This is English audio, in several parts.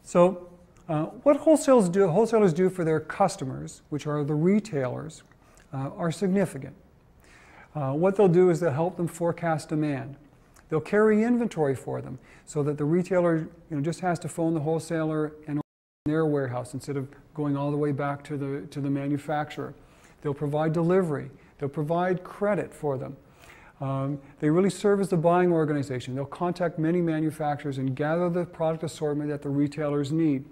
So what wholesalers do for their customers, which are the retailers, are significant. What they'll do is they'll help them forecast demand. They'll carry inventory for them so that the retailer just has to phone the wholesaler and open their warehouse instead of going all the way back to the manufacturer. They'll provide delivery. They'll provide credit for them. They really serve as the buying organization. They'll contact many manufacturers and gather the product assortment that the retailers need.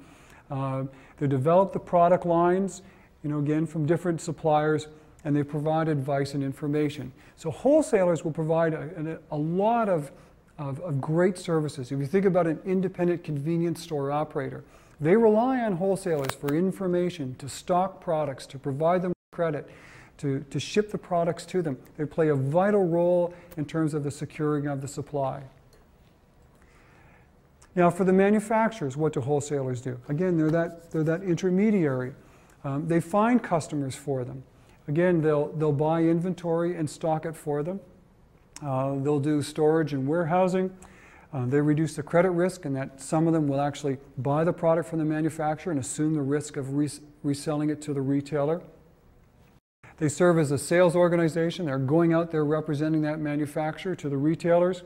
They develop the product lines, again, from different suppliers, and they provide advice and information. So wholesalers will provide a lot of great services. If you think about an independent convenience store operator, they rely on wholesalers for information, to stock products, to provide them credit, to ship the products to them. They play a vital role in terms of the securing of the supply. Now for the manufacturers, what do wholesalers do? Again, they're that intermediary. They find customers for them. Again, they'll buy inventory and stock it for them. They'll do storage and warehousing. They reduce the credit risk in that some of them will actually buy the product from the manufacturer and assume the risk of reselling it to the retailer. They serve as a sales organization. They're going out there representing that manufacturer to the retailers.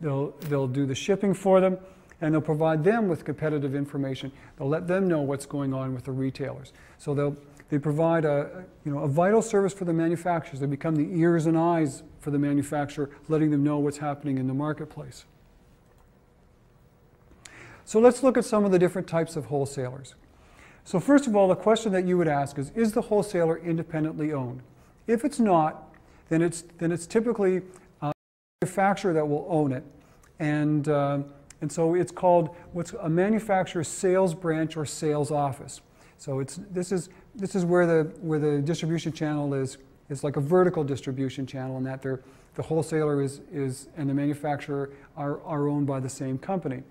They'll do the shipping for them, and they'll provide them with competitive information. They'll let them know what's going on with the retailers. So they provide a vital service for the manufacturers. They become the ears and eyes for the manufacturer, letting them know what's happening in the marketplace. So let's look at some of the different types of wholesalers. So first of all, the question that you would ask is the wholesaler independently owned? If it's not, then it's typically a manufacturer that will own it. And so it's called what's a manufacturer's sales branch or sales office. So this is where the distribution channel is like a vertical distribution channel, in that the wholesaler and the manufacturer are owned by the same company.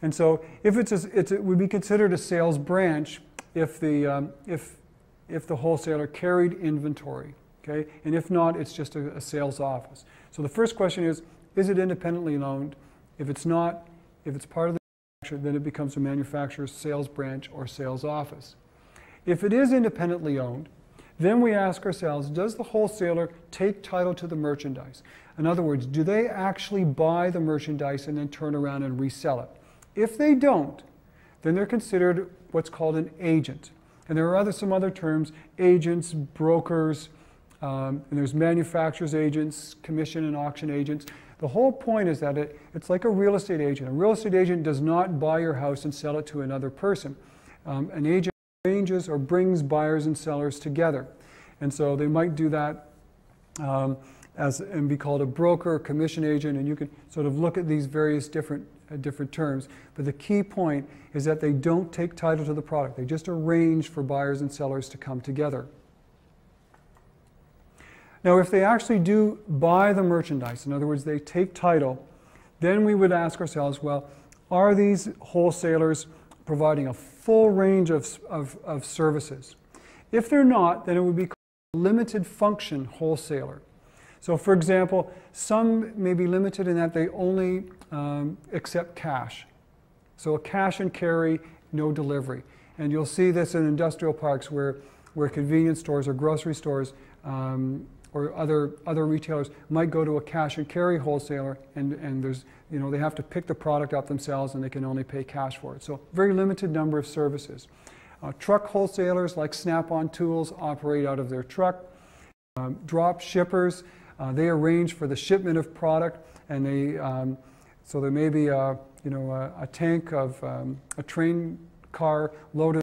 And so if it would be considered a sales branch if the wholesaler carried inventory, okay? And if not, it's just a sales office. So the first question is it independently owned? If it's not, if it's part of the manufacturer, then it becomes a manufacturer's sales branch or sales office. If it is independently owned, then we ask ourselves, does the wholesaler take title to the merchandise? In other words, do they actually buy the merchandise and then turn around and resell it? If they don't, then they're considered what's called an agent. And there are some other terms, agents, brokers, and there's manufacturers agents, commission and auction agents. The whole point is that it's like a real estate agent. A real estate agent does not buy your house and sell it to another person. An agent arranges or brings buyers and sellers together. And so they might do that and be called a broker, commission agent, and you can sort of look at these various different terms. But the key point is that they don't take title to the product. They just arrange for buyers and sellers to come together. Now, if they actually do buy the merchandise, in other words, they take title, then we would ask ourselves, well, are these wholesalers providing a full range of services? If they're not, then it would be called a limited function wholesaler. So for example, some may be limited in that they only accept cash. So a cash and carry, no delivery. And you'll see this in industrial parks where convenience stores or grocery stores or other retailers might go to a cash and carry wholesaler, and there's, they have to pick the product up themselves and they can only pay cash for it. So very limited number of services. Truck wholesalers like Snap-on Tools operate out of their truck. Drop shippers, they arrange for the shipment of product, and so there may be a tank of a train car loaded